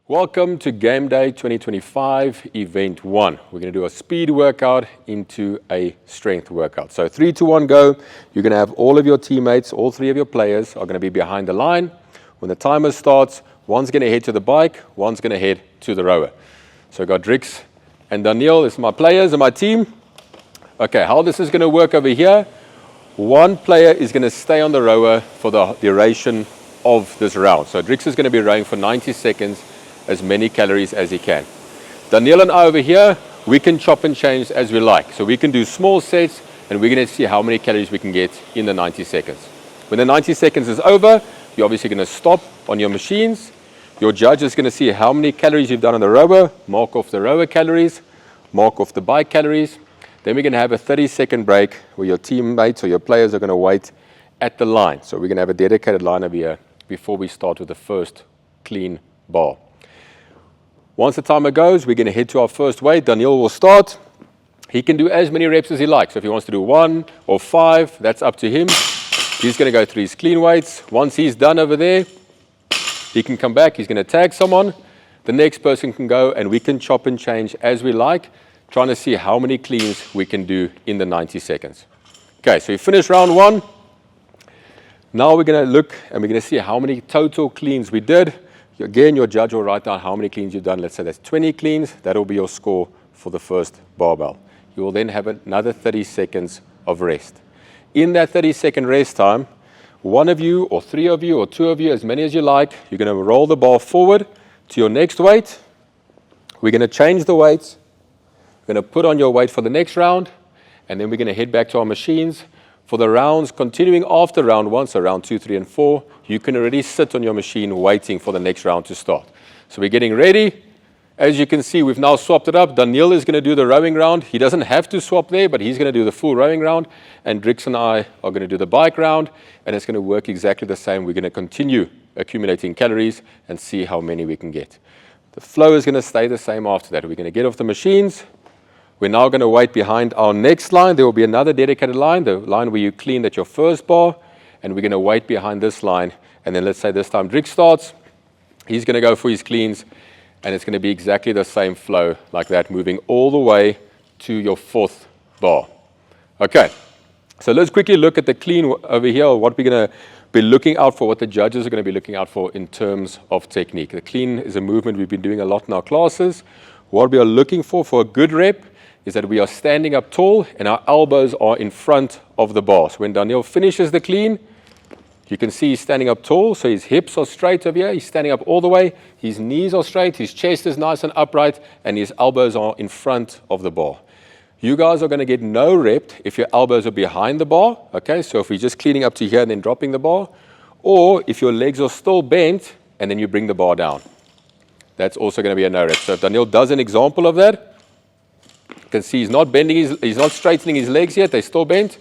Welcome to Game Day 2025, Event 1. We're going to do a speed workout into a strength workout. So 3, 2, 1, go. You're going to have all of your teammates, all 3 of your players are going to be behind the line. When the timer starts, one's going to head to the bike, one's going to head to the rower. So I've got Drix and Daniel, this is my players and my team. Okay, how this is going to work over here, one player is going to stay on the rower for the duration of this round. So Drix is going to be rowing for 90 seconds, as many calories as he can. Daniel and I over here, we can chop and change as we like. So we can do small sets and we're going to see how many calories we can get in the 90 seconds. When the 90 seconds is over, you're obviously going to stop on your machines. Your judge is going to see how many calories you've done on the rower, mark off the rower calories, mark off the bike calories. Then we're going to have a 30-second break where your teammates or your players are going to wait at the line. So we're going to have a dedicated line over here before we start with the first clean bar. Once the timer goes, we're going to head to our first weight. Daniel will start. He can do as many reps as he likes. So if he wants to do 1 or 5, that's up to him. He's going to go through his clean weights. Once he's done over there, he can come back. He's going to tag someone. The next person can go, and we can chop and change as we like, trying to see how many cleans we can do in the 90 seconds. Okay, so we finished round 1. Now we're going to look, and we're going to see how many total cleans we did. Again, your judge will write down how many cleans you've done. Let's say that's 20 cleans. That will be your score for the first barbell. You will then have another 30 seconds of rest. In that 30-second rest time, one of you or 3 of you or 2 of you, as many as you like, you're going to roll the bar forward to your next weight. We're going to change the weights. We're going to put on your weight for the next round, and then we're going to head back to our machines. For the rounds continuing after round 1, so round 2, 3, and 4, you can already sit on your machine waiting for the next round to start. So we're getting ready. As you can see, we've now swapped it up. Daniel is going to do the rowing round. He doesn't have to swap there, but he's going to do the full rowing round. And Drix and I are going to do the bike round, and it's going to work exactly the same. We're going to continue accumulating calories and see how many we can get. The flow is going to stay the same after that. We're going to get off the machines. We're now going to wait behind our next line. There will be another dedicated line, the line where you cleaned at your first bar, and we're going to wait behind this line. And then let's say this time Drix starts. He's going to go for his cleans, and it's going to be exactly the same flow like that, moving all the way to your 4th bar. Okay, so let's quickly look at the clean over here, what we're going to be looking out for, what the judges are going to be looking out for in terms of technique. The clean is a movement we've been doing a lot in our classes. What we are looking for a good rep is that we are standing up tall and our elbows are in front of the bar. So when Daniel finishes the clean, you can see he's standing up tall, so his hips are straight over here. He's standing up all the way. His knees are straight, his chest is nice and upright, and his elbows are in front of the bar. You guys are going to get no rep if your elbows are behind the bar. Okay, so if we're just cleaning up to here and then dropping the bar, or if your legs are still bent and then you bring the bar down. That's also going to be a no rep. So if Daniel does an example of that, you can see he's not bending, he's not straightening his legs yet, they're still bent.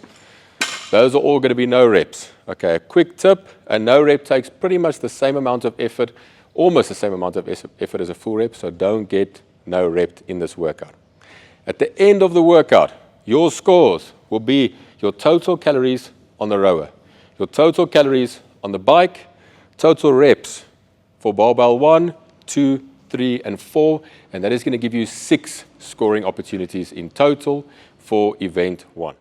Those are all going to be no reps. Okay, a quick tip, a no rep takes pretty much the same amount of effort, almost the same amount of effort as a full rep, so don't get no rep in this workout. At the end of the workout, your scores will be your total calories on the rower, your total calories on the bike, total reps for barbell 1, 2, 3, and 4, and that is going to give you 6 scoring opportunities in total for event 1.